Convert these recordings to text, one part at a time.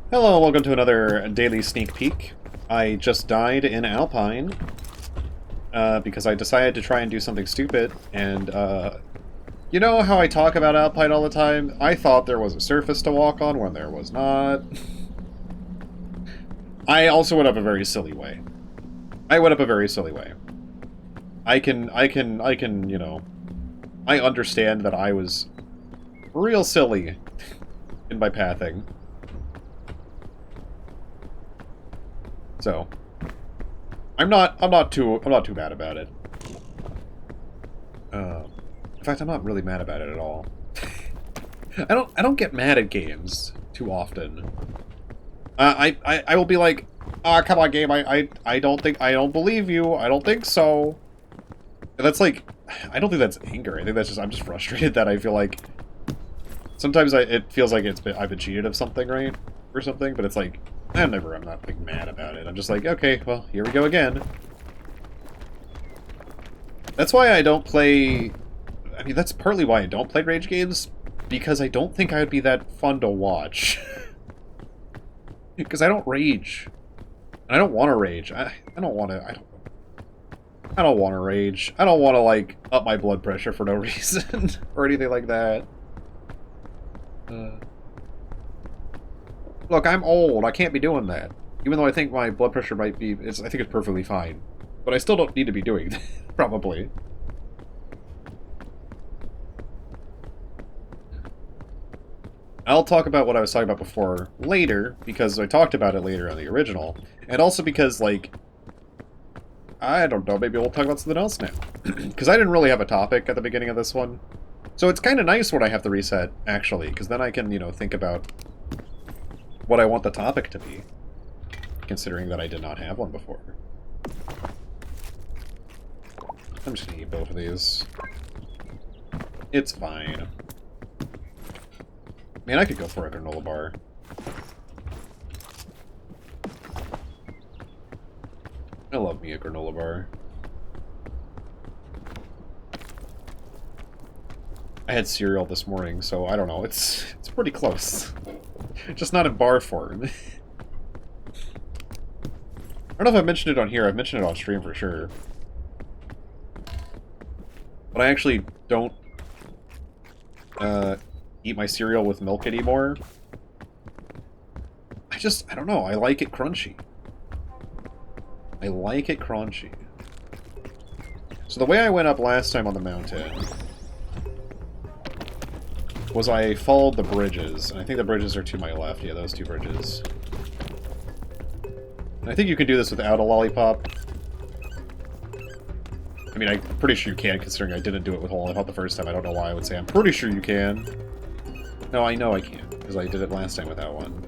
Hello, welcome to another daily sneak peek. I just died in Alpine because I decided to try and do something stupid, and you know how I talk about Alpine all the time? I thought there was a surface to walk on when there was not. I also went up a very silly way. I went up a very silly way. You know, I understand that I was real silly in my pathing. So, I'm not too mad about it. In fact, I'm not really mad about it at all. I don't get mad at games too often. I will be like, ah, come on, game. I don't believe you. I don't think so. And that's like, I don't think that's anger. I think that's just I'm just frustrated that I feel like sometimes it feels like I've been cheated of something, right, or something. But it's like I'm not like mad about it. I'm just like, okay, well, here we go again. That's why I don't play. I mean, that's partly why I don't play rage games, because I don't think I would be that fun to watch. Because I don't rage. And I don't want to rage. I don't want to. I don't want to rage. I don't want to, like, up my blood pressure for no reason. Or anything like that. Look, I'm old. I can't be doing that. Even though I think my blood pressure might be... I think it's perfectly fine. But I still don't need to be doing that. Probably. I'll talk about what I was talking about before later, because I talked about it later on the original. And also because, like... I don't know, maybe we'll talk about something else now. Because I didn't really have a topic at the beginning of this one. So it's kind of nice when I have to reset, actually, because then I can, you know, think about what I want the topic to be. Considering that I did not have one before. I'm just gonna eat both of these. It's fine. Man, I could go for a granola bar. I love me a granola bar. I had cereal this morning, so I don't know. It's pretty close. Just not in bar form. I don't know if I've mentioned it on here. I've mentioned it on stream for sure. But I actually don't eat my cereal with milk anymore. I don't know. I like it crunchy. I like it crunchy. So the way I went up last time on the mountain was I followed the bridges, and I think the bridges are to my left. Yeah, those two bridges. And I think you can do this without a lollipop. I mean, I'm pretty sure you can, considering I didn't do it with a lollipop the first time. I don't know why I would say I'm pretty sure you can. No, I know I can, because I did it last time without one.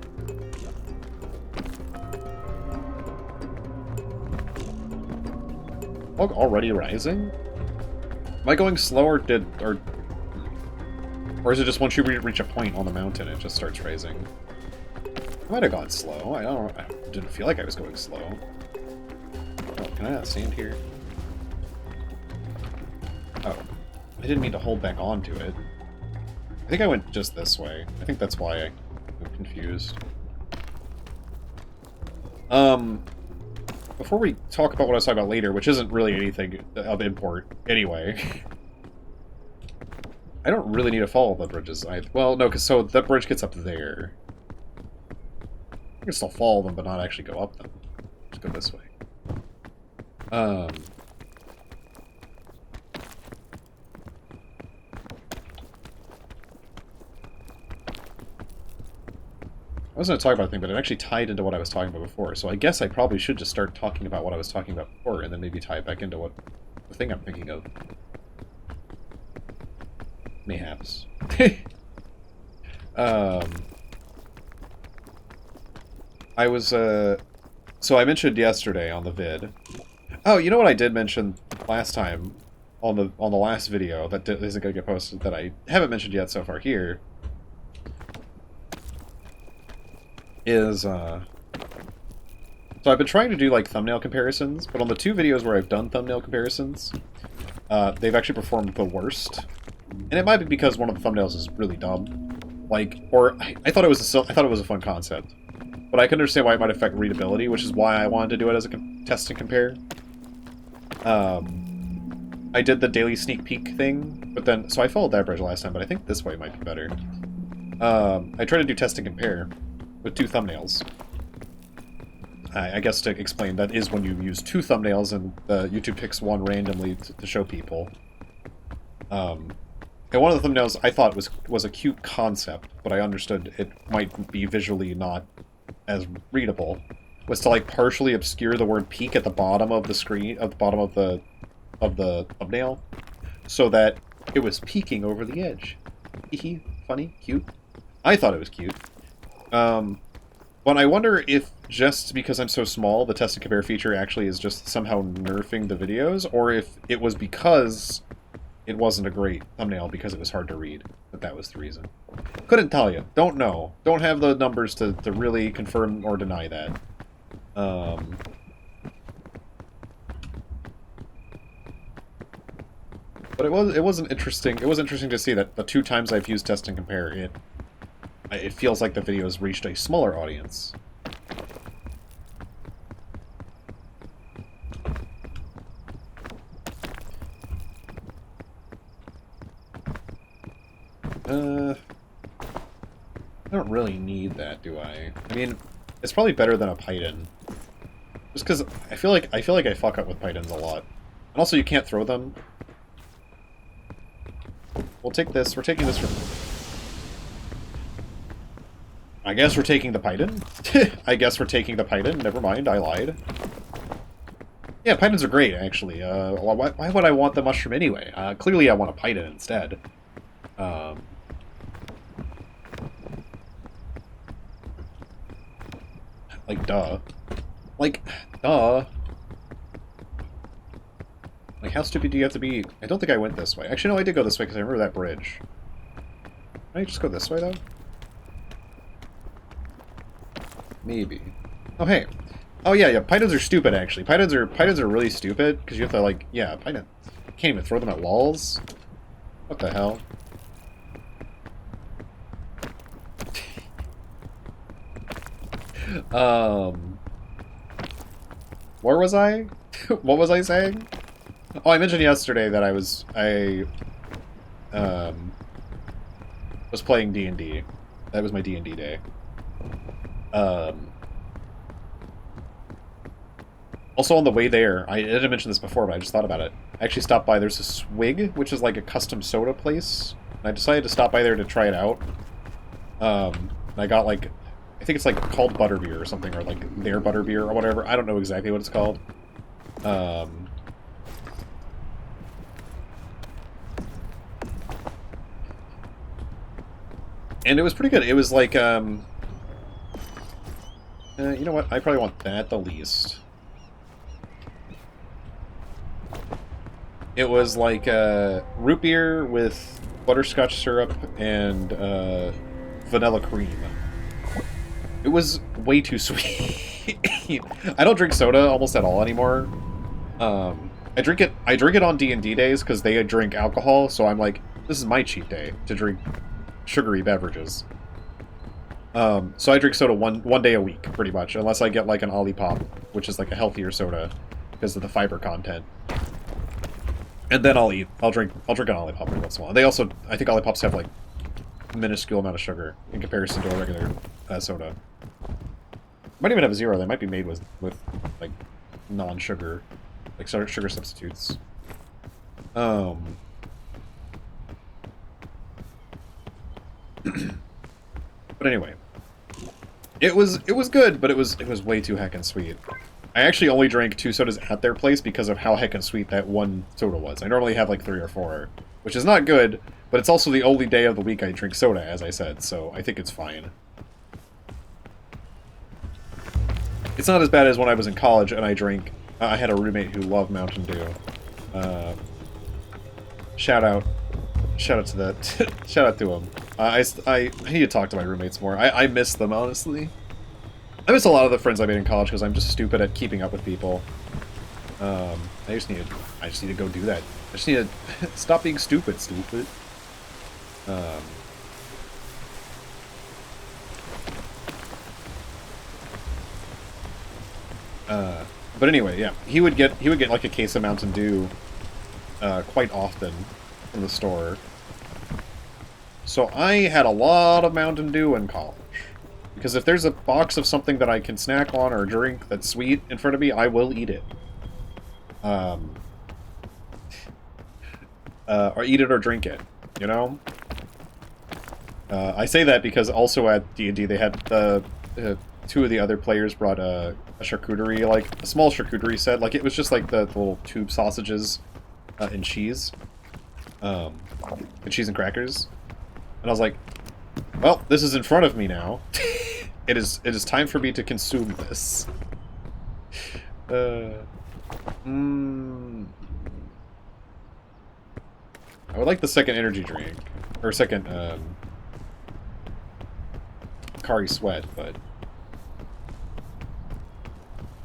Log already rising? Am I going slow, or or is it just once you reach a point on the mountain, it just starts rising? I might have gone slow. I didn't feel like I was going slow. Oh, can I not stand here? Oh. I didn't mean to hold back onto it. I think I went just this way. I think that's why I'm confused. Before we talk about what I was talking about later, which isn't really anything of import anyway, I don't really need to follow the bridges. Well, no, because so that bridge gets up there. I can still follow them, but not actually go up them. Just go this way. I was going to talk about a thing, but it actually tied into what I was talking about before, so I guess I probably should just start talking about what I was talking about before, and then maybe tie it back into what the thing I'm thinking of. Mayhaps. I was, so I mentioned yesterday on the vid. Oh, you know what I did mention last time on the last video that isn't going to get posted that I haven't mentioned yet so far here? Is, so I've been trying to do, like, thumbnail comparisons, but on the two videos where I've done thumbnail comparisons, they've actually performed the worst. And it might be because one of the thumbnails is really dumb. Like, or I thought it was a fun concept. but I can understand why it might affect readability, which is why I wanted to do it as a test and compare. I did the daily sneak peek thing, but then... So I followed that bridge last time, but I think this way might be better. I tried to do test and compare with 2 thumbnails. I guess to explain, that is when you use 2 thumbnails and YouTube picks one randomly to show people. And one of the thumbnails I thought was a cute concept, but I understood it might be visually not as readable, was to like partially obscure the word peek at the bottom of the screen, at the bottom of the thumbnail, so that it was peeking over the edge. Hee funny, cute. I thought it was cute. But I wonder if just because I'm so small, the test and compare feature actually is just somehow nerfing the videos, or if it was because it wasn't a great thumbnail because it was hard to read, that was the reason. Couldn't tell you. Don't know. Don't have the numbers to really confirm or deny that. But it was interesting to see that the 2 times I've used test and compare, it feels like the video has reached a smaller audience. I don't really need that, do I? I mean, it's probably better than a Python. Just because I feel like I fuck up with Pythons a lot. And also you can't throw them. We'll take this. We're taking this from... I guess we're taking the Python. I guess we're taking the Python. Never mind, I lied. Yeah, Pythons are great, actually. Why would I want the mushroom anyway? Clearly I want a Python instead. Like, duh. Like, duh. Like, how stupid do you have to be? I don't think I went this way. Actually, no, I did go this way because I remember that bridge. Can I just go this way, though? Maybe. Oh, hey. Oh, yeah, Pythons are stupid, actually. Pythons are really stupid because you have to, like, yeah, Python. You can't even throw them at walls. What the hell? Where was I? What was I saying? Oh, I mentioned yesterday that I was playing D&D. That was my D&D day. Also on the way there, I didn't mention this before, but I just thought about it. I actually stopped by, there's a Swig, which is like a custom soda place. And I decided to stop by there to try it out. And I got like, I think it's like called Butterbeer or something, or like their Butterbeer or whatever. I don't know exactly what it's called. And it was pretty good. It was like, you know what? I probably want that the least. It was like root beer with butterscotch syrup and vanilla cream. It was way too sweet. I don't drink soda almost at all anymore. I drink it on D&D days because they drink alcohol, so I'm like, this is my cheat day to drink sugary beverages. So I drink soda one day a week, pretty much, unless I get like an Olipop, which is like a healthier soda because of the fiber content. And then I'll drink an Olipop every once in a while. They also, I think Olipops have like a minuscule amount of sugar in comparison to a regular soda. Might even have 0. They might be made with like non-sugar, like sugar substitutes. But anyway, it was good, but it was way too heckin' sweet. I actually only drank 2 sodas at their place because of how heckin' sweet that one soda was. I normally have like 3 or 4, which is not good, but it's also the only day of the week I drink soda, as I said, so I think it's fine. It's not as bad as when I was in college and I drank... I had a roommate who loved Mountain Dew. Shout out to that. Shout out to him. I need to talk to my roommates more. I miss them, honestly. I miss a lot of the friends I made in college because I'm just stupid at keeping up with people. I just need to go do that. I just need to stop being stupid. But anyway, yeah, he would get like a case of Mountain Dew quite often from the store. So I had a lot of Mountain Dew in college. Because if there's a box of something that I can snack on or drink that's sweet in front of me, I will eat it. Or eat it or drink it, you know? I say that because also at D&D they had two of the other players brought a charcuterie, like a small charcuterie set. Like it was just like the little tube sausages and cheese. And cheese and crackers. And I was like, well, this is in front of me now. It is time for me to consume this. I would like the second energy drink. Or second, Kari Sweat, but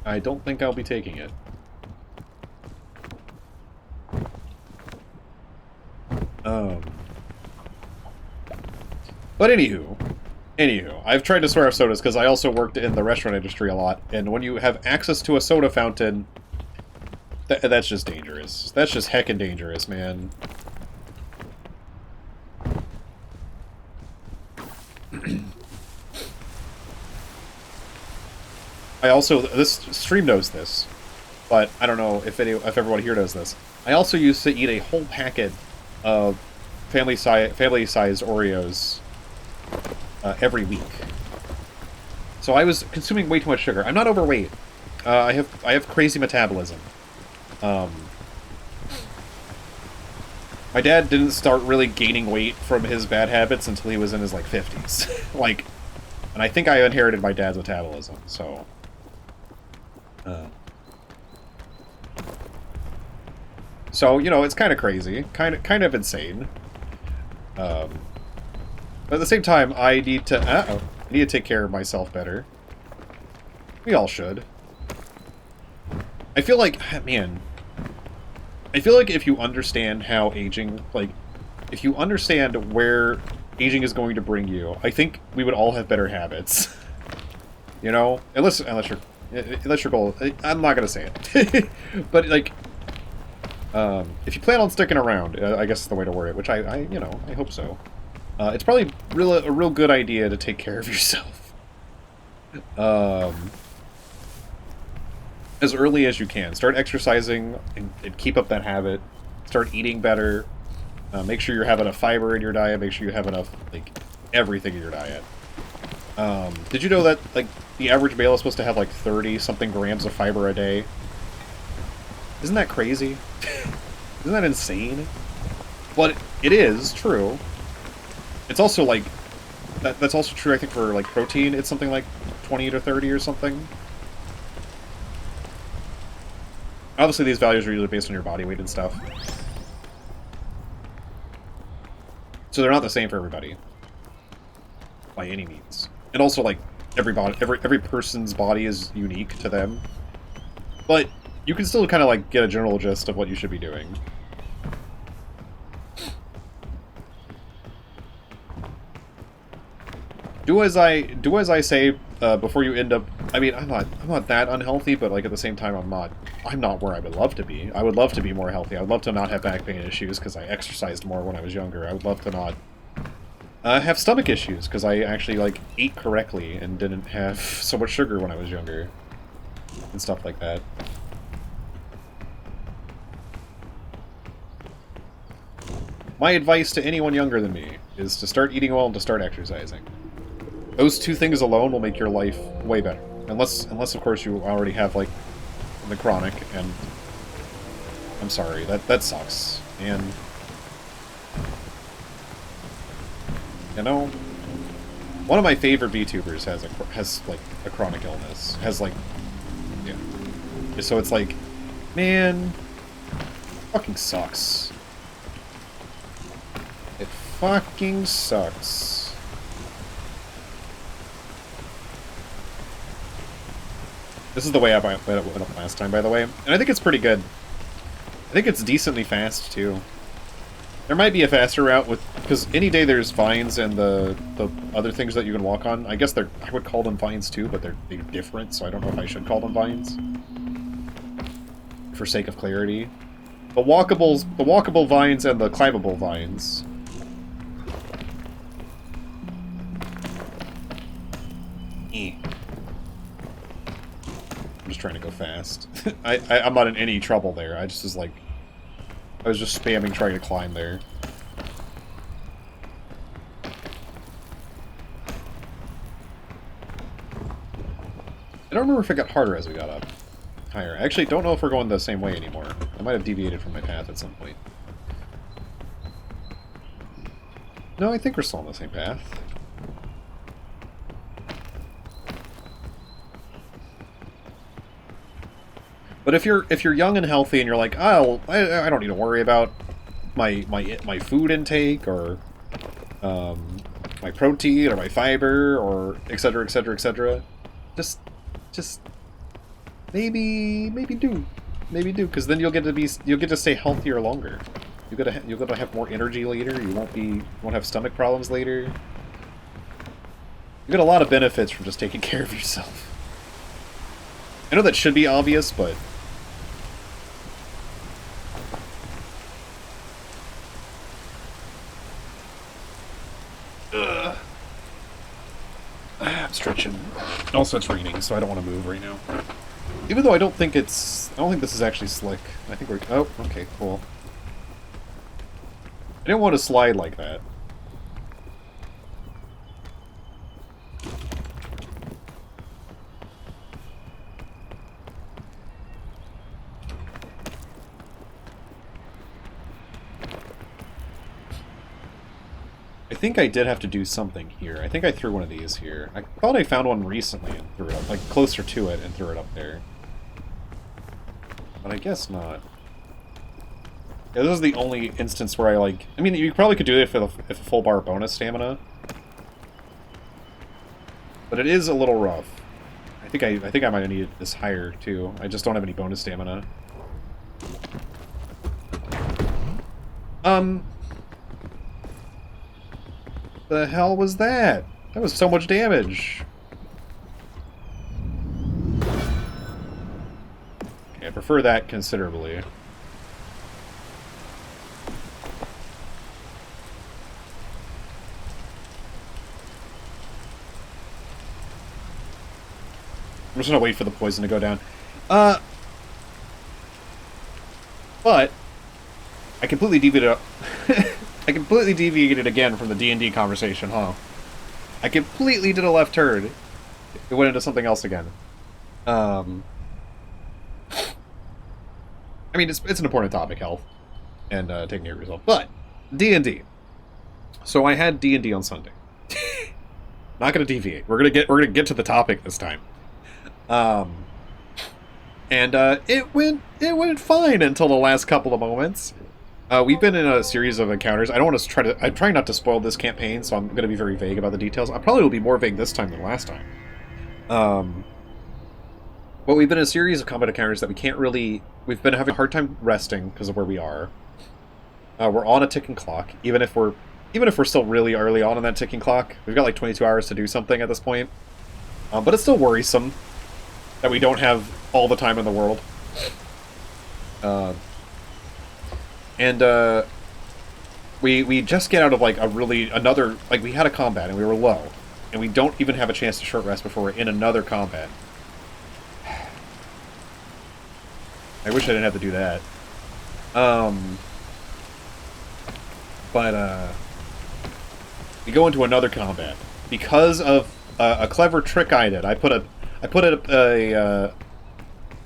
I don't think I'll be taking it. But anywho, I've tried to swear off sodas because I also worked in the restaurant industry a lot, and when you have access to a soda fountain, that's just dangerous. That's just heckin' dangerous, man. I also, this stream knows this, but I don't know if everyone here knows this. I also used to eat a whole packet of family-sized Oreos every week. So I was consuming way too much sugar. I'm not overweight. I have crazy metabolism. My dad didn't start really gaining weight from his bad habits until he was in his like 50s. Like, and I think I inherited my dad's metabolism. So. So, you know, it's kind of crazy, kind of insane. But at the same time, I need to take care of myself better. We all should. I feel like, man, if you understand how aging, like, if you understand where aging is going to bring you, I think we would all have better habits. You know, unless your goal, I'm not gonna say it, but like, if you plan on sticking around, I guess is the way to word it. Which I hope so. It's probably a real good idea to take care of yourself, as early as you can. Start exercising and keep up that habit. Start eating better. Make sure you're having enough fiber in your diet. Make sure you have enough like everything in your diet. Did you know that like the average male is supposed to have like 30-something grams of fiber a day? Isn't that crazy? Isn't that insane? But it is true. It's also like that's also true I think for like protein. It's something like 20 to 30 or something. Obviously these values are usually based on your body weight and stuff. So they're not the same for everybody. By any means. And also like every person's body is unique to them. But you can still kind of like get a general gist of what you should be doing. Do as I say before you end up. I mean, I'm not that unhealthy, but like at the same time, I'm not where I would love to be. I would love to be more healthy. I would love to not have back pain issues because I exercised more when I was younger. I would love to not have stomach issues because I actually like ate correctly and didn't have so much sugar when I was younger and stuff like that. My advice to anyone younger than me is to start eating well and to start exercising. Those two things alone will make your life way better. Unless of course you already have like the chronic, and I'm sorry, that sucks. And you know, one of my favorite VTubers has like a chronic illness. Has like, yeah. So it's like, man, fucking sucks. It fucking sucks. This is the way I went up last time, by the way. And I think it's pretty good. I think it's decently fast, too. There might be a faster route with... Because any day there's vines and the other things that you can walk on. I guess I would call them vines, too, but they're different, so I don't know if I should call them vines. for sake of clarity. The walkable vines and the climbable vines. I'm just trying to go fast. I'm not in any trouble there. I just was like... I was just spamming trying to climb there. I don't remember if it got harder as we got up higher. I actually don't know if we're going the same way anymore. I might have deviated from my path at some point. No, I think we're still on the same path. But if you're young and healthy and you're like, oh, I don't need to worry about my food intake or my protein or my fiber or etc etc etc, just maybe do because then you'll get to stay healthier longer. You'll get to have more energy later. You won't have stomach problems later. You get a lot of benefits from just taking care of yourself. I know that should be obvious, but I'm stretching. Also, it's raining, so I don't want to move right now. Even though I don't think this is actually slick. I think we're... Oh, okay, cool. I didn't want to slide like that. I think I did have to do something here. I think I threw one of these here. I thought I found one recently and threw it up, like closer to it and threw it up there. But I guess not. Yeah, this is the only instance where I mean, you probably could do it if a full bar bonus stamina. But it is a little rough. I think I might have needed this higher too. I just don't have any bonus stamina. The hell was that? That was so much damage. Okay, I prefer that considerably. I'm just gonna wait for the poison to go down. But I completely deviated. I completely deviated again from the D&D conversation, huh? I completely did a left turn. It went into something else again. I mean, it's an important topic, health, and taking care of yourself. But D&D. So I had D&D on Sunday. Not gonna deviate. We're gonna get to the topic this time. It went fine until the last couple of moments. We've been in a series of encounters. I don't want to I'm trying not to spoil this campaign, so I'm going to be very vague about the details. I probably will be more vague this time than last time. But we've been in a series of combat encounters that we've been having a hard time resting because of where we are. We're on a ticking clock, even if we're still really early on in that ticking clock. We've got like 22 hours to do something at this point. But it's still worrisome that we don't have all the time in the world. We just get out of like we had a combat and we were low, and we don't even have a chance to short rest before we're in another combat. I wish I didn't have to do that. We go into another combat because of a clever trick I did. I put a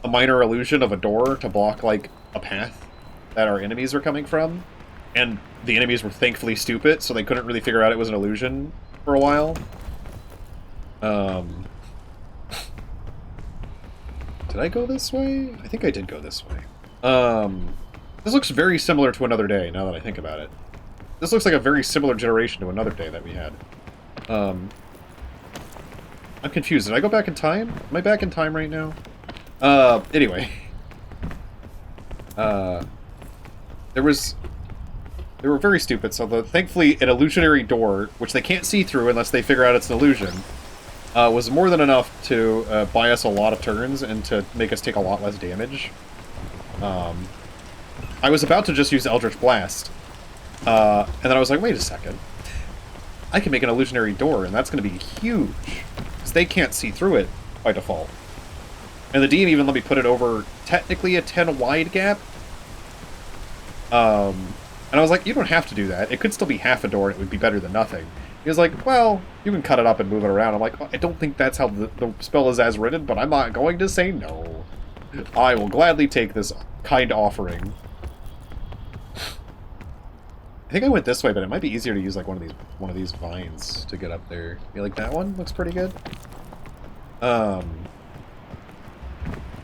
minor illusion of a door to block like a path that our enemies were coming from, and the enemies were thankfully stupid, so they couldn't really figure out it was an illusion for a while. Did I go this way? I think I did go this way. This looks very similar to Another Day, now that I think about it. This looks like a very similar generation to Another Day that we had. I'm confused. Did I go back in time? Am I back in time right now? Anyway. They were very stupid, so thankfully an illusionary door, which they can't see through unless they figure out it's an illusion, was more than enough to buy us a lot of turns and to make us take a lot less damage. I was about to just use Eldritch Blast, and then I was like, wait a second. I can make an illusionary door, and that's going to be huge, because they can't see through it by default. And the DM even let me put it over, technically, a 10 wide gap. And I was like, you don't have to do that. It could still be half a door, and it would be better than nothing. He was like, well, you can cut it up and move it around. I'm like, I don't think that's how the spell is as written, but I'm not going to say no. I will gladly take this kind offering. I think I went this way, but it might be easier to use like one of these vines to get up there. You like that one? Looks pretty good.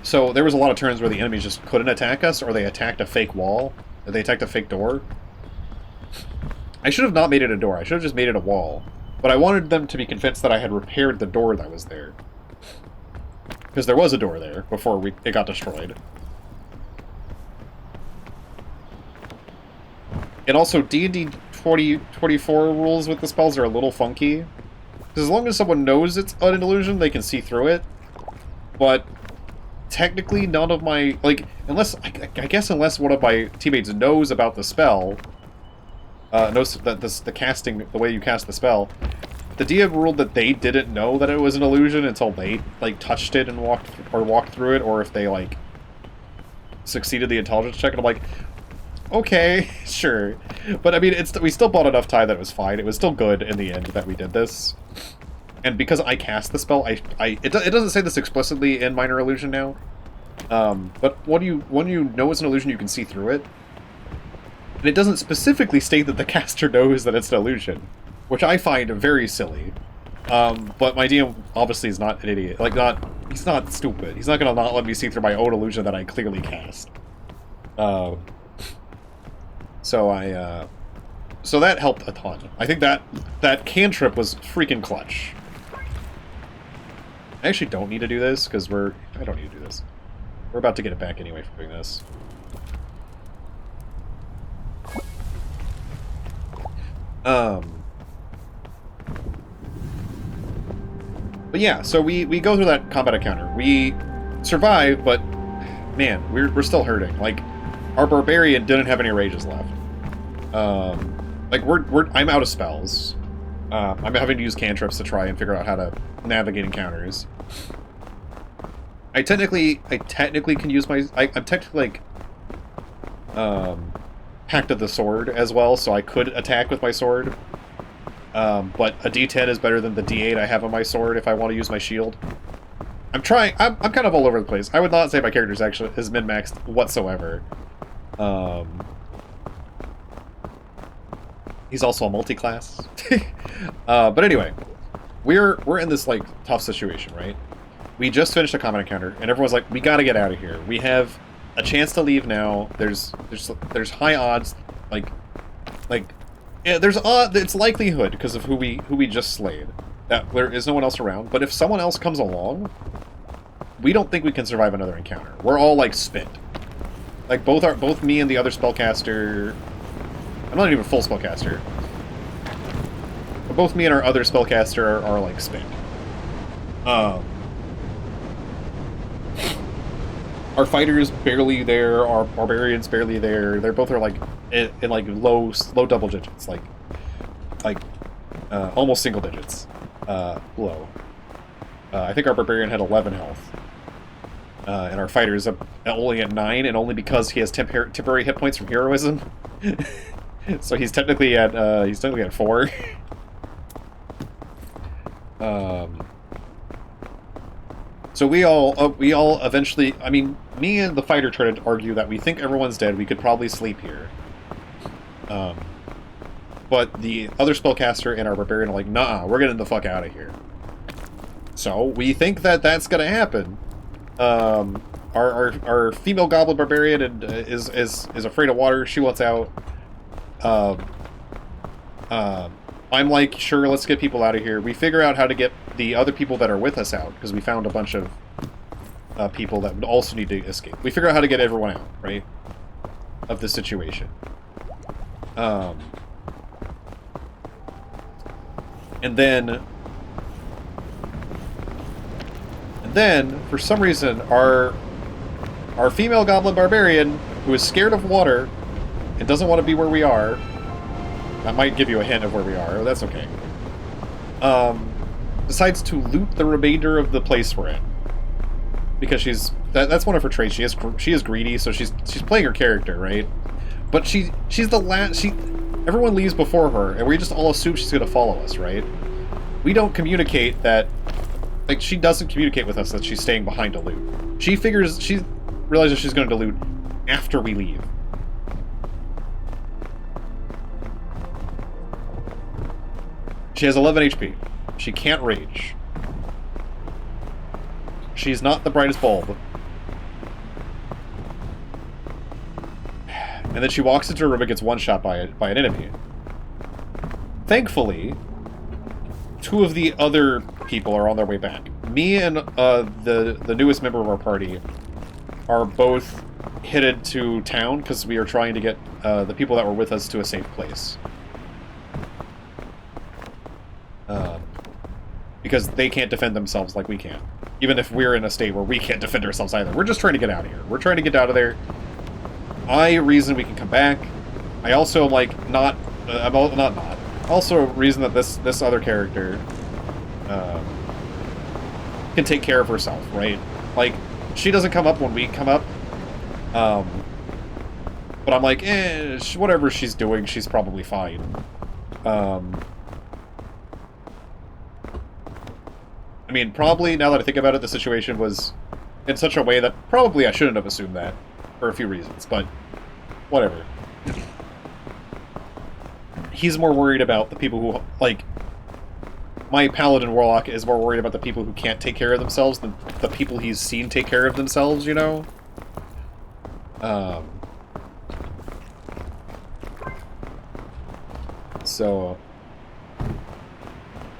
So there was a lot of turns where the enemies just couldn't attack us, or they attacked a fake wall, or they attacked a fake door. I should have not made it a door. I should have just made it a wall. But I wanted them to be convinced that I had repaired the door that was there. Because there was a door there before it got destroyed. And also, D&D 2024 rules with the spells are a little funky. Because as long as someone knows it's an illusion, they can see through it. But technically, none of my... Like, unless... I guess unless one of my teammates knows about the spell... knows that the casting, the way you cast the spell, the DM ruled that they didn't know that it was an illusion until they, like, touched it and walked through it, or if they, like, succeeded the intelligence check, and I'm like... Okay, sure. But, I mean, we still bought enough time that it was fine. It was still good in the end that we did this. And because I cast the spell, it doesn't say this explicitly in Minor Illusion now. But when you know it's an illusion, you can see through it. And it doesn't specifically state that the caster knows that it's an illusion, which I find very silly. But my DM obviously is not an idiot. Like, he's not stupid. He's not going to not let me see through my own illusion that I clearly cast. So that helped a ton. I think that cantrip was freaking clutch. I actually don't need to do this, because I don't need to do this. We're about to get it back anyway for doing this. But yeah, so we go through that combat encounter. We survive, but man, we're still hurting. Like, our barbarian didn't have any rages left. Like I'm out of spells. I'm having to use cantrips to try and figure out how to navigate encounters. I technically can use my... I'm technically, like, Pact of the Sword as well, so I could attack with my sword. But a D10 is better than the D8 I have on my sword if I want to use my shield. I'm kind of all over the place. I would not say my character is min-maxed whatsoever. He's also a multi-class. But anyway, we're in this, like, tough situation, right? We just finished a combat encounter, and everyone's like, we gotta get out of here. We have a chance to leave now. There's high odds, yeah, it's likelihood because of who we just slayed that there is no one else around. But if someone else comes along, we don't think we can survive another encounter. We're all like spent. Like both me and the other spellcaster. I'm not even full spellcaster. But both me and our other spellcaster are like spent. Our fighter's barely there, our barbarian's barely there. They both are like in like low double digits, like almost single digits low. I think our barbarian had 11 health, and our fighter's only at 9, and only because he has temporary hit points from heroism. So he's technically at 4. So we all eventually, I mean, me and the fighter tried to argue that we think everyone's dead, we could probably sleep here. But the other spellcaster and our barbarian are like, nah, we're getting the fuck out of here. So we think that that's gonna happen. Our female goblin barbarian is afraid of water, she wants out. I'm like, sure, let's get people out of here. We figure out how to get the other people that are with us out, because we found a bunch of people that would also need to escape. We figure out how to get everyone out, right, of the situation. And then, for some reason, our Our female goblin barbarian, who is scared of water and doesn't want to be where we are. That might give you a hint of where we are. That's okay. Decides to loot the remainder of the place we're in. Because that's one of her traits. She is greedy, so she's playing her character, right? But she's the last. Everyone leaves before her, and we just all assume she's going to follow us, right? We don't communicate that. Like, she doesn't communicate with us that she's staying behind to loot. She realizes she's going to loot after we leave. She has 11 HP. She can't rage. She's not the brightest bulb. And then she walks into a room and gets one-shot by an enemy. Thankfully, two of the other people are on their way back. Me and the newest member of our party are both headed to town because we are trying to get the people that were with us to a safe place. Because they can't defend themselves like we can. Even if we're in a state where we can't defend ourselves either. We're just trying to get out of here. We're trying to get out of there. I reason we can come back. I also am like not also reason that this other character can take care of herself, right? Like, she doesn't come up when we come up. But I'm like, whatever she's doing, she's probably fine. I mean, probably, now that I think about it, the situation was in such a way that probably I shouldn't have assumed that, for a few reasons, but whatever. He's more worried about the people who, like, my paladin warlock is more worried about the people who can't take care of themselves than the people he's seen take care of themselves, you know? So...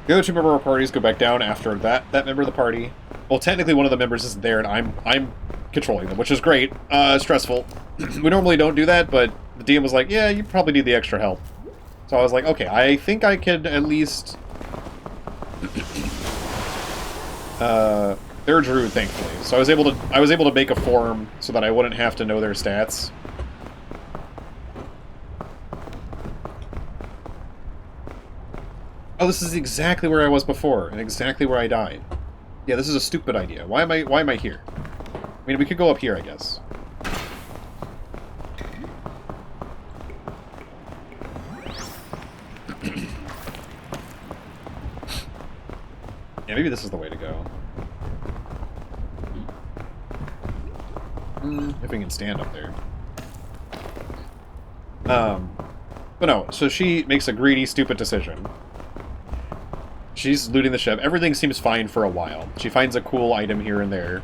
The other two member of our parties go back down after that member of the party. Well, technically one of the members isn't there, and I'm controlling them, which is great. Stressful. We normally don't do that, but the DM was like, yeah, you probably need the extra help. So I was like, okay, I think I could at least... they're a druid, thankfully. So I was able to make a form so that I wouldn't have to know their stats. Oh, this is exactly where I was before, and exactly where I died. Yeah, this is a stupid idea. Why am I here? I mean, we could go up here, I guess. Yeah, maybe this is the way to go. If we can stand up there. But no, so she makes a greedy, stupid decision. She's looting the ship. Everything seems fine for a while. She finds a cool item here and there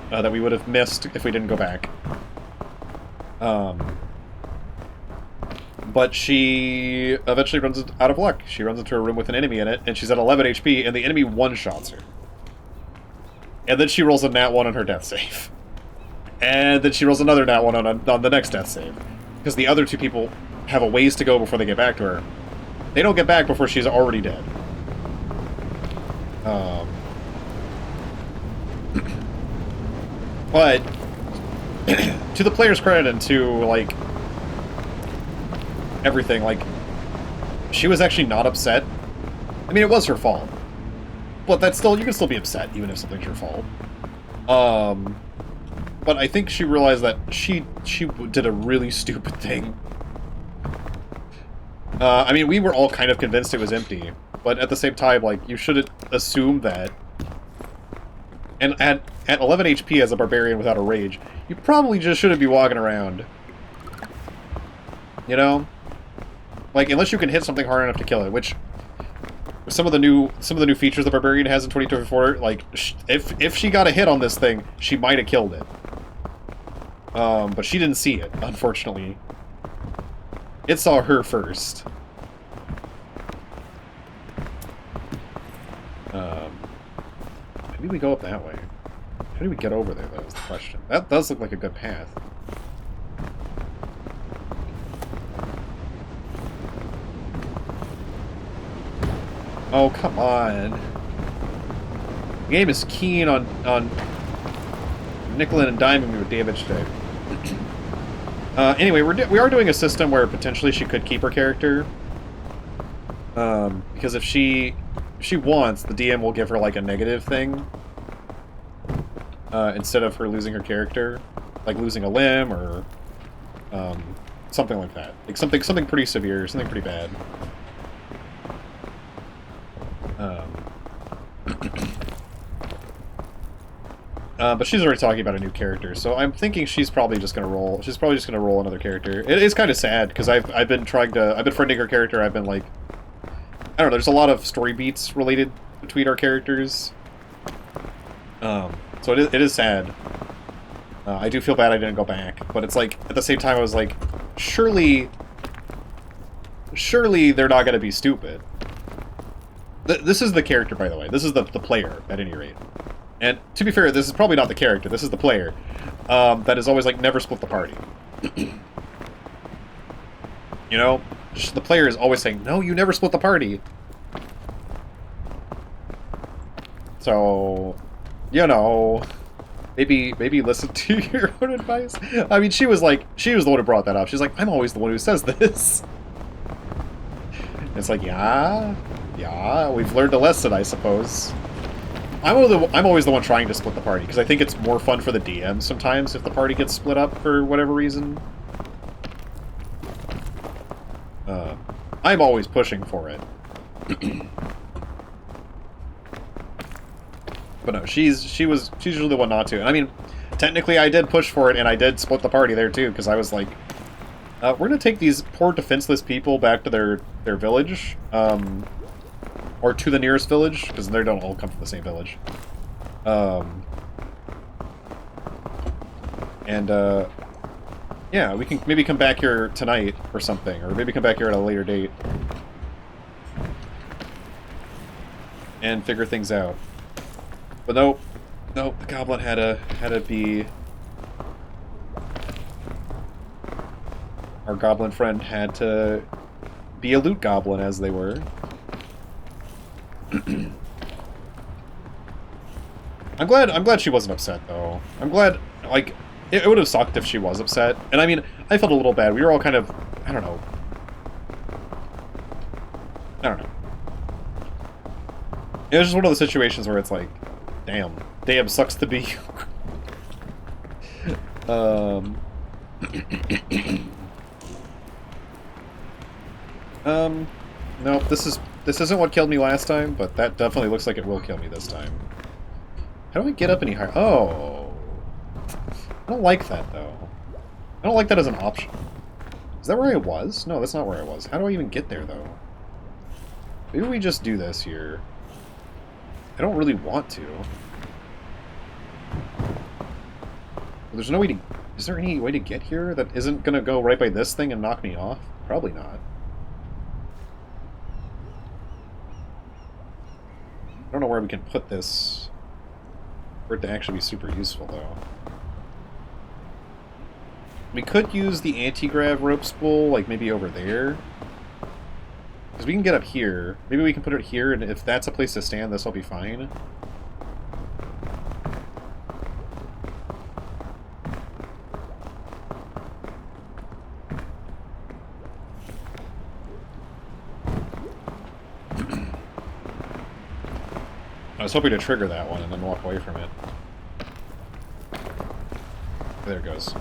that we would have missed if we didn't go back. But she eventually runs out of luck. She runs into a room with an enemy in it, and she's at 11 HP, and the enemy one-shots her. And then she rolls a nat 1 on her death save. And then she rolls another nat 1 on the next death save. Because the other two people have a ways to go before they get back to her. They don't get back before she's already dead. But to the player's credit and to, like, everything, like, she was actually not upset. I mean, it was her fault. But that's still, you can still be upset even if something's your fault. But I think she realized that she did a really stupid thing. I mean, we were all kind of convinced it was empty. But at the same time, like, you shouldn't assume that. And at 11 HP as a barbarian without a rage, you probably just shouldn't be walking around. You know? Like, unless you can hit something hard enough to kill it, which some of the new features the barbarian has in 2024, like, if she got a hit on this thing, she might have killed it. But she didn't see it, unfortunately. It saw her first. Maybe we go up that way. How do we get over there, though, is the question. That does look like a good path. Oh, come on. The game is keen on nickel and diming me with damage today. Anyway, we are doing a system where potentially she could keep her character. Because if she wants, the DM will give her like a negative thing. Instead of her losing her character. Like losing a limb or something like that. Like something pretty severe, something pretty bad. But she's already talking about a new character, so I'm thinking she's probably just gonna roll. She's probably just gonna roll another character. It is kind of sad because I've been friending her character. I've been like, I don't know. There's a lot of story beats related between our characters. So it is sad. I do feel bad I didn't go back, but it's like at the same time I was like, surely they're not gonna be stupid. This is the character, by the way. This is the player, at any rate. And to be fair, this is probably not the character. This is the player that is always like, never split the party. You know? The player is always saying, no, you never split the party. So, you know, maybe listen to your own advice. I mean, she was the one who brought that up. She's like, I'm always the one who says this. It's like, yeah, we've learned a lesson, I suppose. I'm always the one trying to split the party, because I think it's more fun for the DM sometimes if the party gets split up for whatever reason. I'm always pushing for it. But no, she's usually the one not to. And I mean, technically I did push for it, and I did split the party there too, because I was like, we're gonna take these poor defenseless people back to their village, or to the nearest village, because they don't all come from the same village. Yeah, we can maybe come back here tonight or something, or maybe come back here at a later date and figure things out. But nope, the goblin had to be. Our goblin friend had to be a loot goblin, as they were. I'm glad she wasn't upset, though. I'm glad, like, it would have sucked if she was upset. And I mean, I felt a little bad. We were all kind of, I don't know. It was just one of those situations where it's like, damn, sucks to be you. Nope, this isn't what killed me last time, but that definitely looks like it will kill me this time. How do I get up any higher? Oh. I don't like that, though. I don't like that as an option. Is that where I was? No, that's not where I was. How do I even get there, though? Maybe we just do this here. I don't really want to. There's no way to... Is there any way to get here that isn't going to go right by this thing and knock me off? Probably not. I don't know where we can put this for it to actually be super useful, though. We could use the anti-grav rope spool, like, maybe over there. Because we can get up here. Maybe we can put it here, and if that's a place to stand, this will be fine. I was hoping to trigger that one and then walk away from it. There it goes.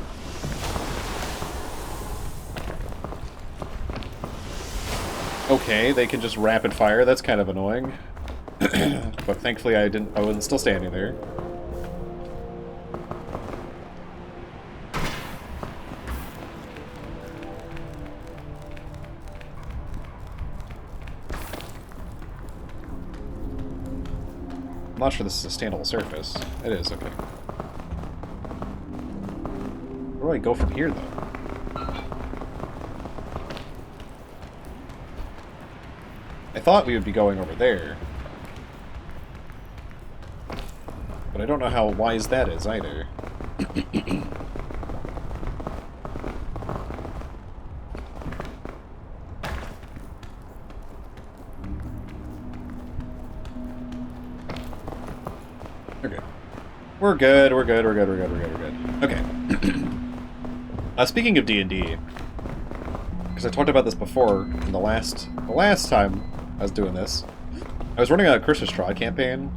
Okay, they can just rapid fire. That's kind of annoying. But thankfully I wasn't still standing there. I'm not sure this is a standable surface. It is, okay. Where do I go from here, though? I thought we would be going over there. But I don't know how wise that is, either. Okay. We're good, we're good, we're good, we're good, we're good, we're good. Okay. Speaking of D&D, because I talked about this before in the last time I was doing this, I was running a Christmas Straw campaign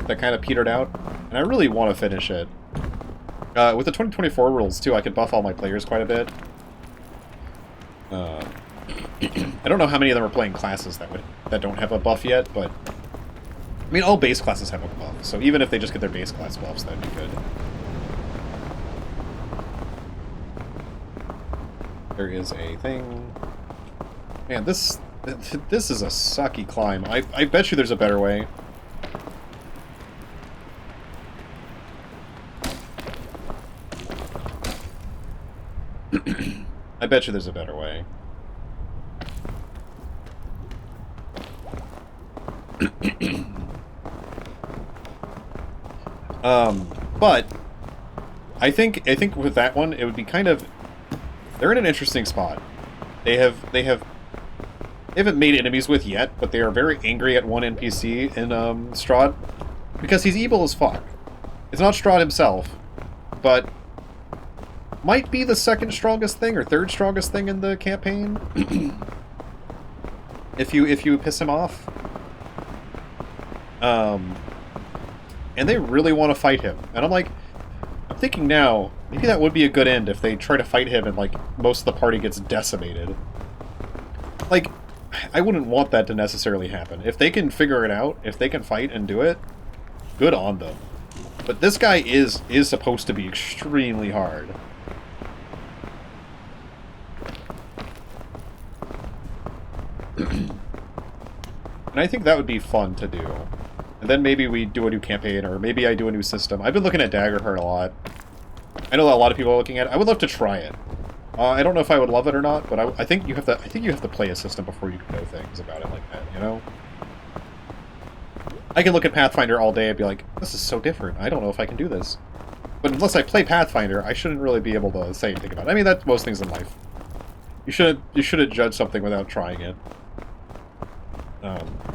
that kind of petered out, and I really want to finish it. With the 2024 rules, too, I could buff all my players quite a bit. I don't know how many of them are playing classes that don't have a buff yet, but... I mean, all base classes have a buff, so even if they just get their base class buffs, that'd be good. There is a thing... Man, this is a sucky climb. I bet you there's a better way. I bet you there's a better way. But I think with that one, it would be kind of... They're in an interesting spot. They haven't made enemies with yet, but they are very angry at one NPC in Strahd because he's evil as fuck. It's not Strahd himself, but might be the second strongest thing or third strongest thing in the campaign. if you piss him off. And they really want to fight him. And I'm thinking now, maybe that would be a good end if they try to fight him and, like, most of the party gets decimated. Like, I wouldn't want that to necessarily happen. If they can figure it out, if they can fight and do it, good on them. But this guy is supposed to be extremely hard. And I think that would be fun to do. And then maybe we do a new campaign, or maybe I do a new system. I've been looking at Daggerheart a lot. I know that a lot of people are looking at it. I would love to try it. I don't know if I would love it or not, but I think you have to play a system before you know things about it like that, you know? I can look at Pathfinder all day and be like, this is so different. I don't know if I can do this. But unless I play Pathfinder, I shouldn't really be able to say anything about it. I mean, that's most things in life. You shouldn't judge something without trying it.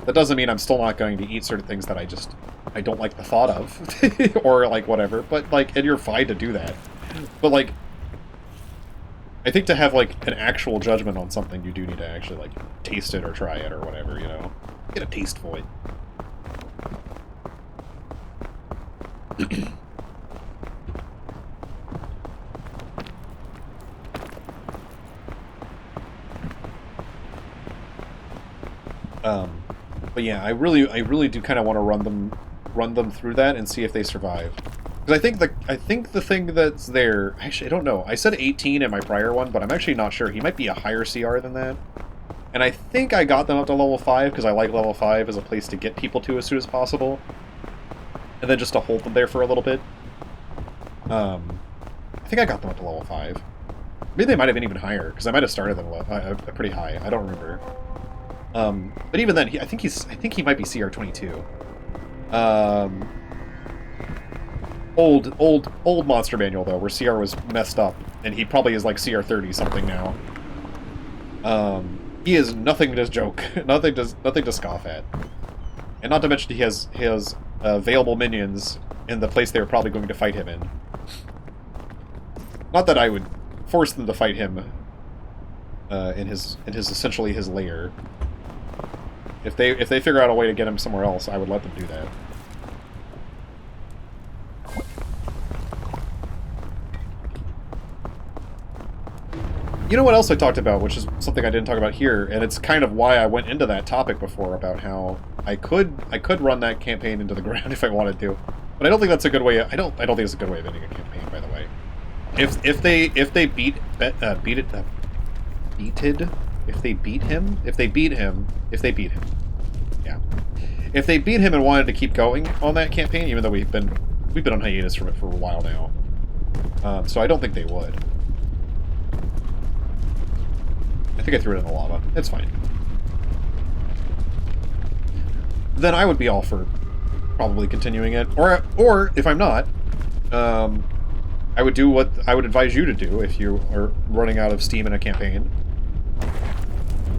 That doesn't mean I'm still not going to eat certain things that I don't like the thought of, or like whatever. But like, and you're fine to do that. But like, I think to have like an actual judgment on something, you do need to actually like taste it or try it or whatever, you know, get a taste for it. But yeah, I really do kind of want to run them through that and see if they survive. Because I think the thing that's there, actually I don't know. I said 18 in my prior one, but I'm actually not sure. He might be a higher CR than that. And I think I got them up to level 5 because I like level 5 as a place to get people to as soon as possible, and then just to hold them there for a little bit. I think I got them up to level 5. Maybe they might have been even higher because I might have started them pretty high. I don't remember. But even then, I think he might be CR 22. Old monster manual though, where CR was messed up, and he probably is like CR 30 something now. He is nothing to joke, nothing to scoff at, and not to mention he has available minions in the place they were probably going to fight him in. Not that I would force them to fight him in his essentially his lair. If they figure out a way to get him somewhere else, I would let them do that. You know what else I talked about, which is something I didn't talk about here, and it's kind of why I went into that topic before about how I could run that campaign into the ground if I wanted to, but I don't think that's a good way. I don't think it's a good way of ending a campaign. By the way, if they beat him and wanted to keep going on that campaign, even though we've been on hiatus from it for a while now, so I don't think they would. I think I threw it in the lava. It's fine. Then I would be all for probably continuing it, or if I'm not, I would do what I would advise you to do if you are running out of steam in a campaign,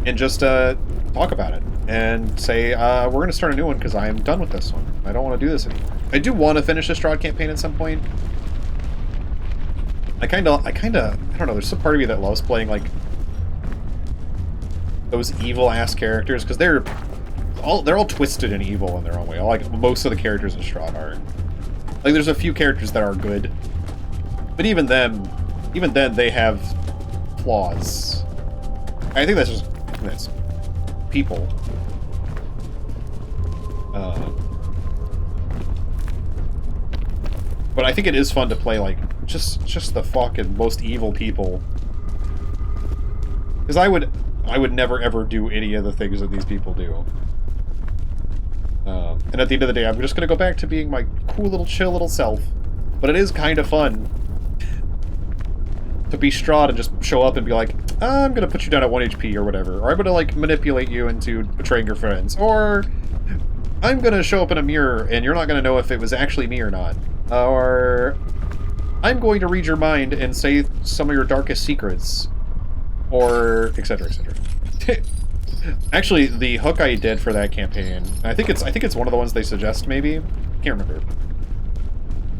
and just talk about it and say we're going to start a new one because I am done with this one. I don't want to do this anymore. I do want to finish the Strahd campaign at some point. I don't know, there's some part of me that loves playing, like, those evil-ass characters, because they're all twisted and evil in their own way. Like, most of the characters in Strahd are. Like, there's a few characters that are good, but even then, they have flaws. I think that's people. But I think it is fun to play, like, just the fucking most evil people. Because I would never ever do any of the things that these people do. And at the end of the day, I'm just gonna go back to being my cool little chill little self. But it is kind of fun to be Strahd and just show up and be like, I'm gonna put you down at 1 HP or whatever. Or I'm gonna, like, manipulate you into betraying your friends. Or I'm gonna show up in a mirror and you're not gonna know if it was actually me or not. Or I'm going to read your mind and say some of your darkest secrets. Or etc, etc. Actually, the hook I did for that campaign, I think it's one of the ones they suggest, maybe? Can't remember.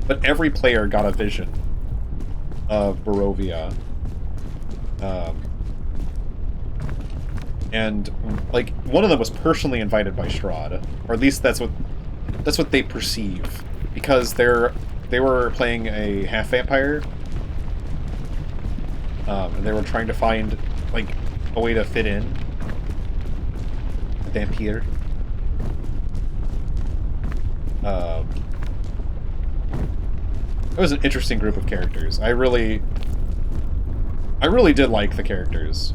But every player got a vision of Barovia. And, like, one of them was personally invited by Strahd. Or at least that's what they perceive. Because they were playing a half-vampire. And they were trying to find, like, a way to fit in. A vampire. It was an interesting group of characters. I really did like the characters.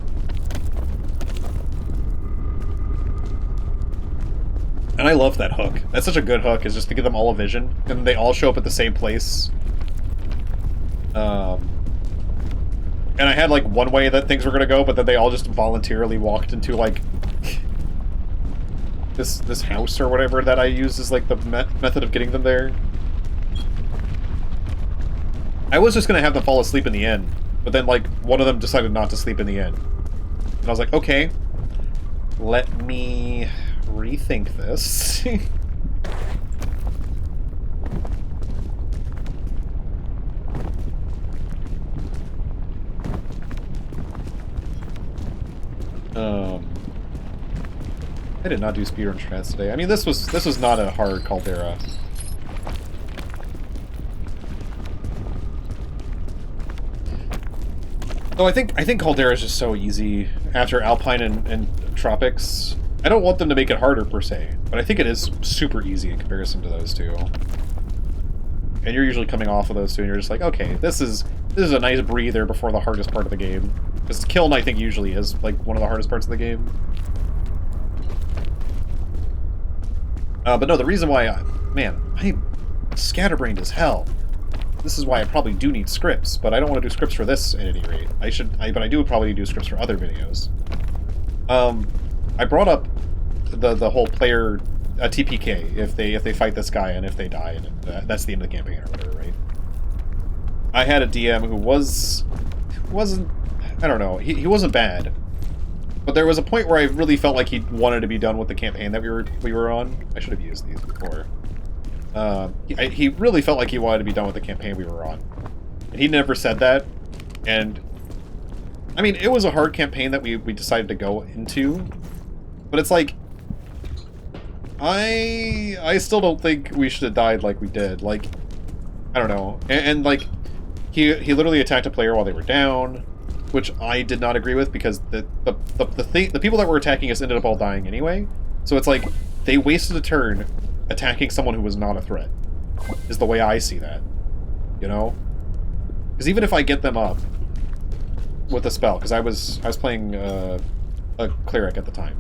And I love that hook. That's such a good hook, is just to give them all a vision. And they all show up at the same place. And I had, like, one way that things were gonna go, but then they all just voluntarily walked into, like, this house or whatever that I used as, like, the method of getting them there. I was just gonna have them fall asleep in the end, but then, like, one of them decided not to sleep in the end. And I was like, okay, let me rethink this. I did not do speedrun strats today. I mean, this was not a hard Caldera. Though I think Caldera is just so easy after Alpine and Tropics. I don't want them to make it harder per se, but I think it is super easy in comparison to those two. And you're usually coming off of those two, and you're just like, okay, this is a nice breather before the hardest part of the game. Because Kiln, I think, usually is like one of the hardest parts of the game. But no, the reason why I'm scatterbrained as hell. This is why I probably do need scripts, but I don't want to do scripts for this at any rate. But I do probably need to do scripts for other videos. I brought up the whole player TPK if they fight this guy and if they die, and that's the end of the campaign or whatever, right? I had a DM who wasn't I don't know, he wasn't bad. But there was a point where I really felt like he wanted to be done with the campaign that we were on. I should have used these before. He really felt like he wanted to be done with the campaign we were on. And he never said that. And, I mean, it was a hard campaign that we decided to go into. But it's like, I still don't think we should have died like we did. Like, I don't know. And like, he literally attacked a player while they were down, which I did not agree with because the people that were attacking us ended up all dying anyway. So it's like, they wasted a turn attacking someone who was not a threat, is the way I see that. You know? Because even if I get them up with a spell, because I was playing a cleric at the time.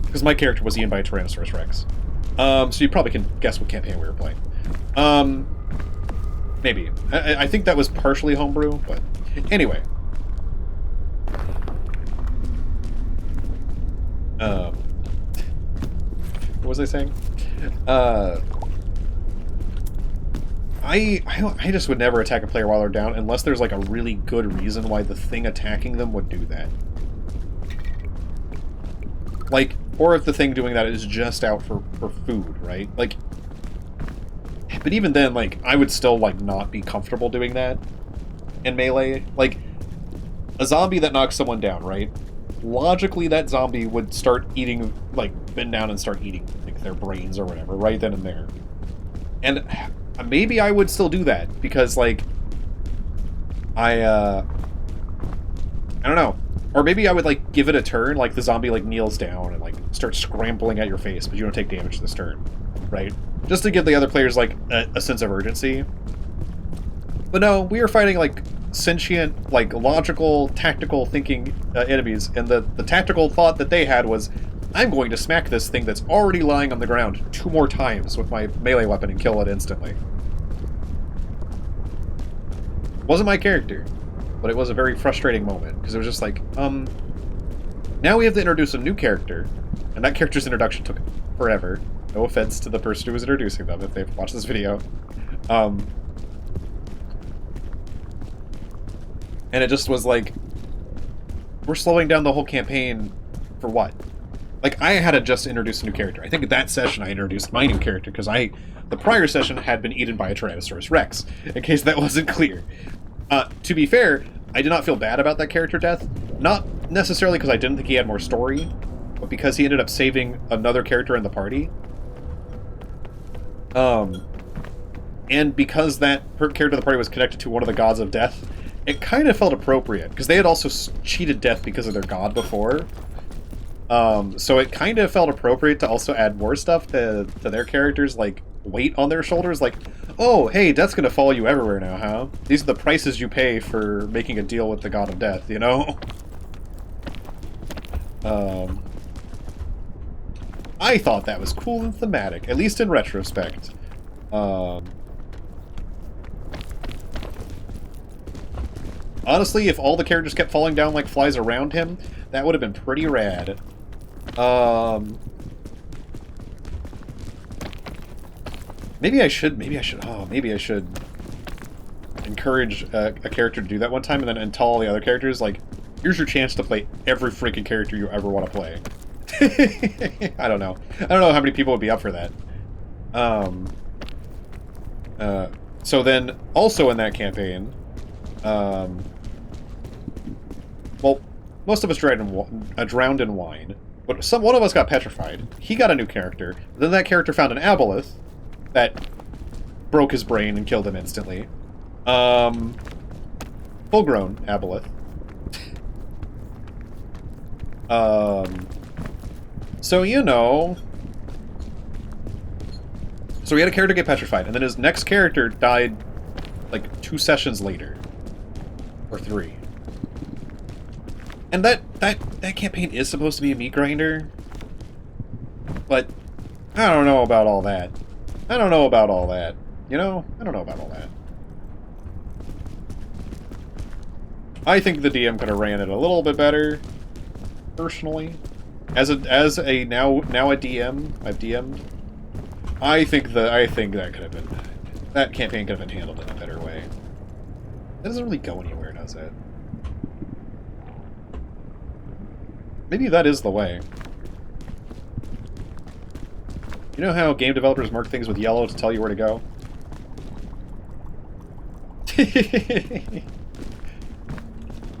Because my character was eaten by a Tyrannosaurus Rex. So you probably can guess what campaign we were playing. Maybe. I think that was partially homebrew, but anyway. What was I saying? I just would never attack a player while they're down unless there's like a really good reason why the thing attacking them would do that. Like, or if the thing doing that is just out for food, right? Like, But even then, like, I would still, like, not be comfortable doing that in Melee. Like, a zombie that knocks someone down, right? Logically, that zombie would start eating, like, bend down and start eating, like, their brains or whatever, right then and there. And maybe I would still do that, because, like, I don't know. Or maybe I would, like, give it a turn, like, the zombie, like, kneels down and, like, starts scrambling at your face, but you don't take damage this turn, right? Just to give the other players, like, a sense of urgency. But no, we are fighting, like, sentient, like, logical, tactical thinking enemies, and the tactical thought that they had was, I'm going to smack this thing that's already lying on the ground 2 more times with my melee weapon and kill it instantly. Wasn't my character, but it was a very frustrating moment, because it was just like, now we have to introduce a new character, and that character's introduction took forever. No offense to the person who was introducing them if they've watched this video. And it just was like, we're slowing down the whole campaign for what? Like, I had to just introduce a new character. I think at that session I introduced my new character, because the prior session had been eaten by a Tyrannosaurus Rex, in case that wasn't clear. To be fair, I did not feel bad about that character death. Not necessarily because I didn't think he had more story, but because he ended up saving another character in the party. And because that character in the party was connected to one of the gods of death, it kind of felt appropriate, because they had also cheated death because of their god before. So it kind of felt appropriate to also add more stuff to their characters, like, weight on their shoulders, like, oh, hey, death's gonna follow you everywhere now, huh? These are the prices you pay for making a deal with the god of death, you know? I thought that was cool and thematic, at least in retrospect. Honestly, if all the characters kept falling down like flies around him, that would have been pretty rad. Maybe I should encourage a character to do that one time, and then tell all the other characters, like, here's your chance to play every freaking character you ever want to play. I don't know. I don't know how many people would be up for that. So then, also in that campaign, well, most of us drowned in wine, but one of us got petrified. He got a new character. Then that character found an aboleth that broke his brain and killed him instantly. Full-grown aboleth. So, you know... So he had a character get petrified, and then his next character died, like, 2 sessions later. Or 3. And that campaign is supposed to be a meat grinder, but I don't know about all that. I don't know about all that. You know? I don't know about all that. I think the DM could have ran it a little bit better, personally. As a now a DM, I've DM'd. I think that could have been, that campaign could have been handled in a better way. That doesn't really go anywhere, does it? Maybe that is the way. You know how game developers mark things with yellow to tell you where to go?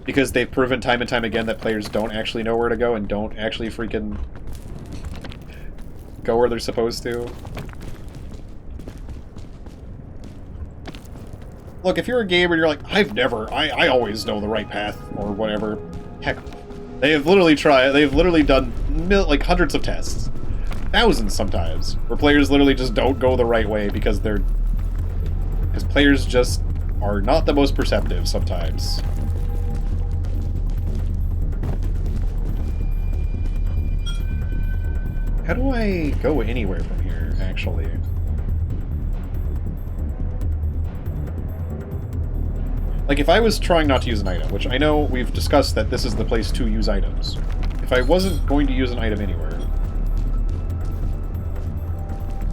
Because they've proven time and time again that players don't actually know where to go and don't actually freaking go where they're supposed to. Look, if you're a gamer and you're like, I always know the right path, or whatever, heck, they've literally done like hundreds of tests, thousands sometimes, where players literally just don't go the right way because players just are not the most perceptive sometimes. How do I go anywhere from here, actually? Like, if I was trying not to use an item, which I know we've discussed that this is the place to use items. If I wasn't going to use an item anywhere,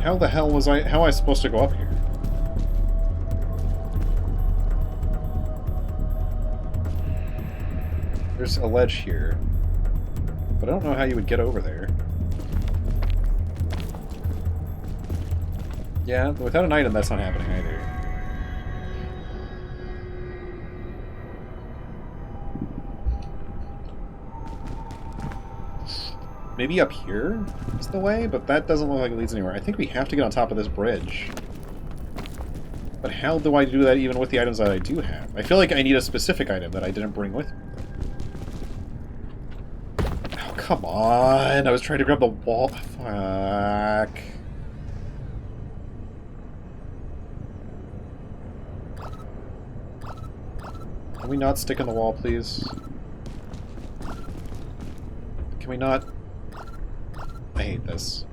how the hell was how am I supposed to go up here? There's a ledge here, but I don't know how you would get over there. Yeah, without an item, that's not happening either. Maybe up here is the way, but that doesn't look like it leads anywhere. I think we have to get on top of this bridge. But how do I do that even with the items that I do have? I feel like I need a specific item that I didn't bring with me. Oh, come on! I was trying to grab the wall. Fuck. Can we not stick in the wall, please? Can we not? I hate this.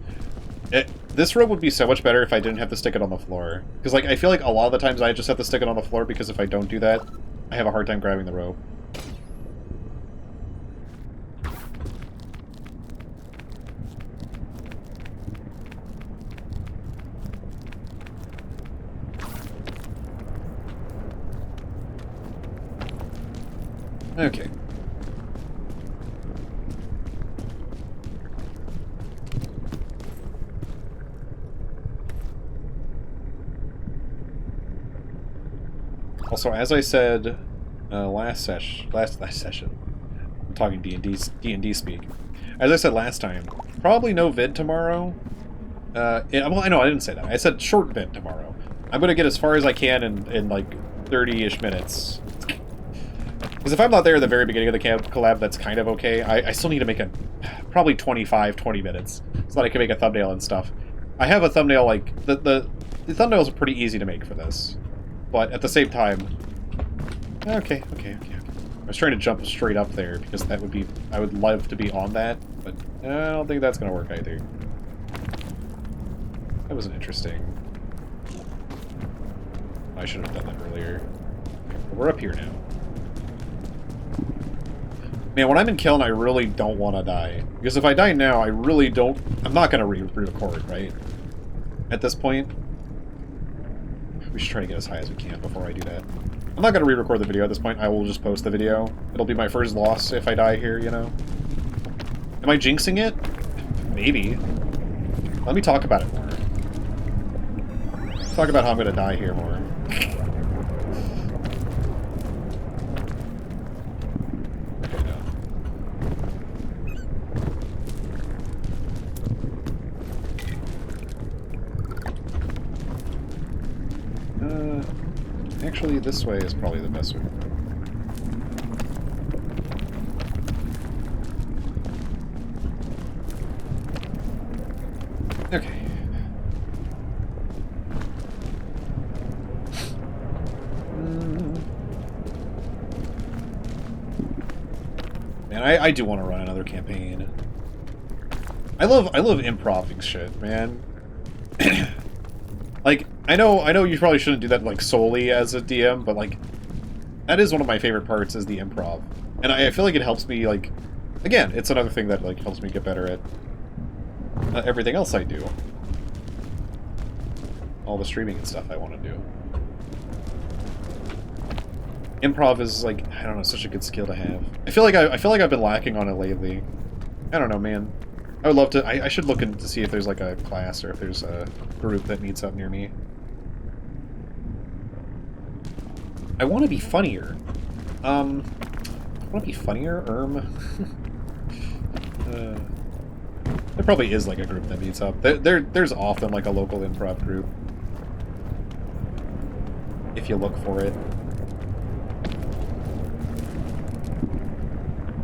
This rope would be so much better if I didn't have to stick it on the floor. Because, like, I feel like a lot of the times I just have to stick it on the floor because if I don't do that, I have a hard time grabbing the rope. Okay. Also, as I said last session, I'm talking D&D speak. As I said last time, probably no vid tomorrow. Well, I know I didn't say that. I said short vid tomorrow. I'm gonna get as far as I can in like 30-ish minutes. Because if I'm not there at the very beginning of the collab, that's kind of okay. I still need to make probably 20 minutes so that I can make a thumbnail and stuff. I have a thumbnail like the thumbnails are pretty easy to make for this. But at the same time, okay. I was trying to jump straight up there because that would be, I would love to be on that, but I don't think that's going to work either. That was interesting. I should have done that earlier. We're up here now. Man, when I'm in Kiln, I really don't want to die. Because if I die now, I really don't, I'm not going to re-record, right? At this point. We should try to get as high as we can before I do that. I'm not going to re-record the video at this point. I will just post the video. It'll be my first loss if I die here, you know? Am I jinxing it? Maybe. Let me talk about it more. Talk about how I'm going to die here more. Actually, this way is probably the best way. Okay. Man, I do want to run another campaign. I love improving shit, man. Like, I know you probably shouldn't do that, like, solely as a DM, but, like, that is one of my favorite parts, is the improv. And I feel like it helps me, like, again, it's another thing that, like, helps me get better at everything else I do. All the streaming and stuff I want to do. Improv is, like, I don't know, such a good skill to have. I feel like I've been lacking on it lately. I don't know, man. I would love to. I should look in to see if there's like a class or if there's a group that meets up near me. I want to be funnier. I want to be funnier. There probably is like a group that meets up. There's often like a local improv group if you look for it.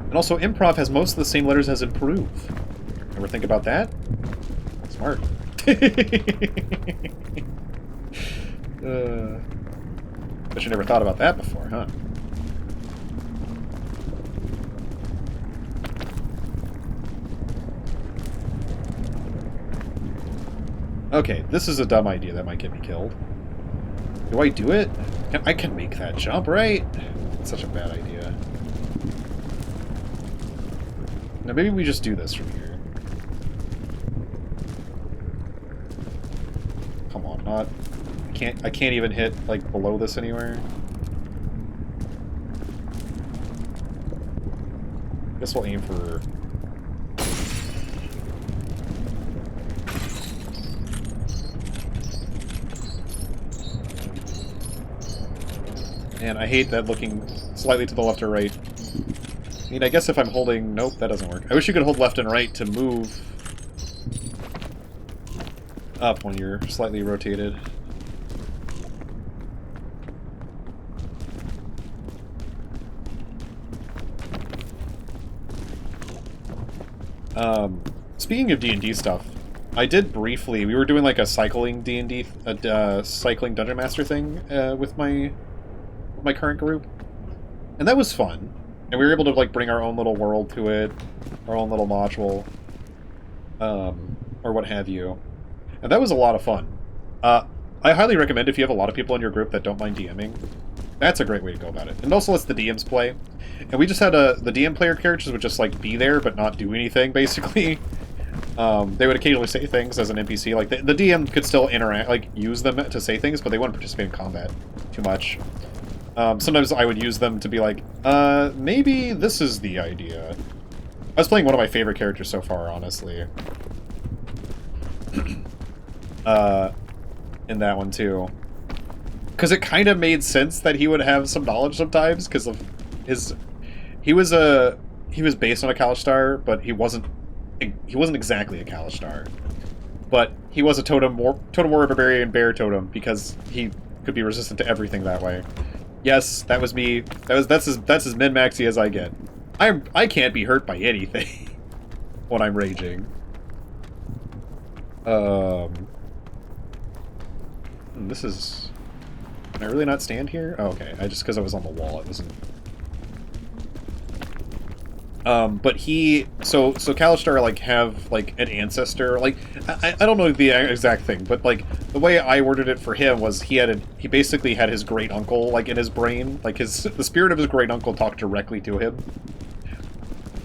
And also, improv has most of the same letters as improve. Ever think about that? Smart. Bet you never thought about that before, huh? Okay, this is a dumb idea that might get me killed. Do I do it? I can make that jump, right? It's such a bad idea. Now maybe we just do this from here. Come on, not... I can't even hit, like, below this anywhere. I guess we'll aim for... And I hate that looking slightly to the left or right. I mean, I guess if I'm holding... Nope, that doesn't work. I wish you could hold left and right to move up when you're slightly rotated. Speaking of D&D stuff, I did briefly... We were doing like a cycling D&D... cycling Dungeon Master thing with my current group. And that was fun. And we were able to like bring our own little world to it, our own little module, or what have you. And that was a lot of fun. I highly recommend if you have a lot of people in your group that don't mind DMing. That's a great way to go about it. And also lets the DMs play. And we just had the DM player characters would just like be there but not do anything, basically. They would occasionally say things as an NPC. Like the DM could still interact, like use them to say things, but they wouldn't participate in combat too much. Sometimes I would use them to be like, maybe this is the idea. I was playing one of my favorite characters so far, honestly. In that one, too. Because it kind of made sense that he would have some knowledge sometimes, because of his... He was based on a Kalistar, but he wasn't exactly a Kalistar. But he was a Totem Warrior Barbarian Bear Totem, because he could be resistant to everything that way. Yes, that was me. That's as min-maxy as I get. I can't be hurt by anything when I'm raging. This is... Can I really not stand here? Oh, okay. Just because I was on the wall, it wasn't... But he... So Kalistar, like, have, like, an ancestor, like... I don't know the exact thing, but, like, the way I worded it for him was he basically had his great-uncle, like, in his brain. Like, the spirit of his great-uncle talked directly to him.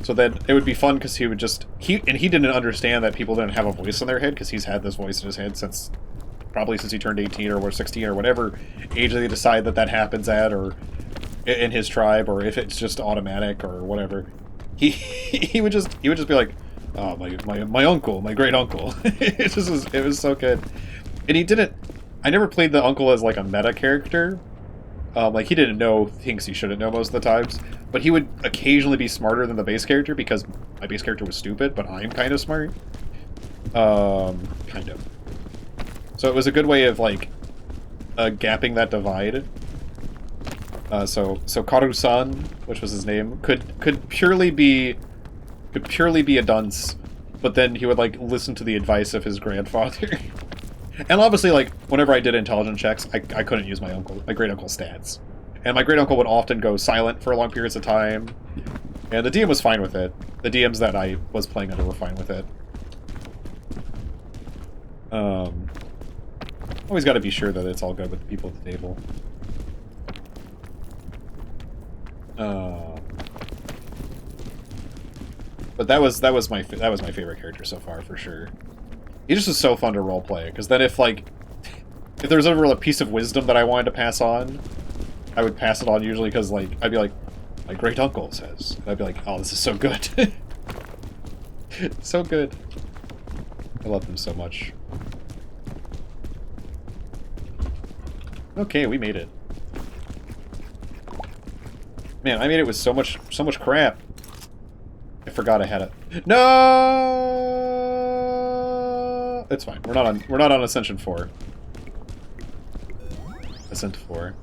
So then it would be fun because he would just... He didn't understand that people didn't have a voice in their head, because he's had this voice in his head probably since he turned 18 or 16 or whatever age they decide that happens at, or in his tribe, or if it's just automatic or whatever. He would just be like, oh, my uncle, my great uncle. It was so good. And he didn't... I never played the uncle as like a meta character. Like he didn't know things he shouldn't know most of the times, but he would occasionally be smarter than the base character because my base character was stupid, but I'm kind of smart. Kind of. So it was a good way of like gapping that divide. So Karu-san, which was his name, could purely be a dunce, but then he would like listen to the advice of his grandfather. And obviously, like whenever I did intelligence checks, I couldn't use my great uncle's stats, and my great uncle would often go silent for long periods of time, and the DM was fine with it. The DMs that I was playing under were fine with it. Always got to be sure that it's all good with the people at the table. But that was my favorite character so far, for sure. He just was so fun to roleplay, because then if there was ever a piece of wisdom that I wanted to pass on, I would pass it on usually because like I'd be like, my great uncle says, and I'd be like, oh, this is so good. So good. I love them so much. Okay, we made it. Man, I made it with so much crap. I forgot I had it. No! It's fine. We're not on Ascension 4. Ascent 4.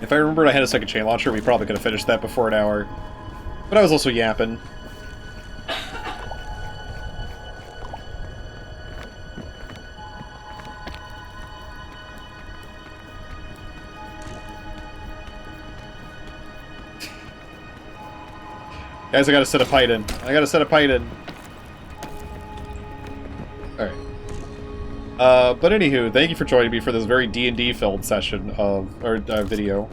If I remembered I had a second chain launcher, we probably could have finished that before an hour. But I was also yapping. Guys, I gotta set a pipe in. Alright. But anywho, thank you for joining me for this very D&D filled session video.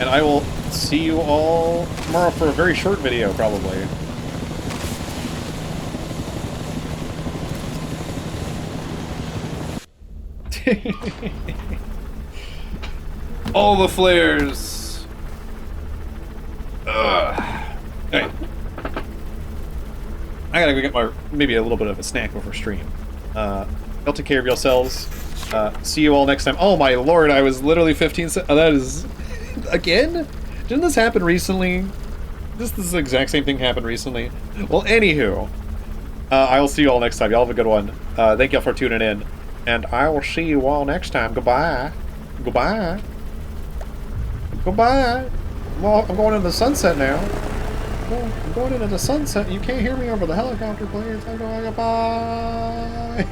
And I will see you all tomorrow for a very short video, probably. All the flares. Ugh. Hey. I gotta go get my maybe a little bit of a snack before stream. Y'all take care of yourselves. See you all next time. Oh my lord, I was literally 15 seconds. Oh, that is again. Didn't this happen recently? This exact same thing happened recently. Well, anywho, I will see you all next time. Y'all have a good one. Thank y'all for tuning in. And I will see you all next time. Goodbye. Goodbye. Goodbye. Well, I'm going into the sunset now. Oh, I'm going into the sunset. You can't hear me over the helicopter, please. I'm going goodbye.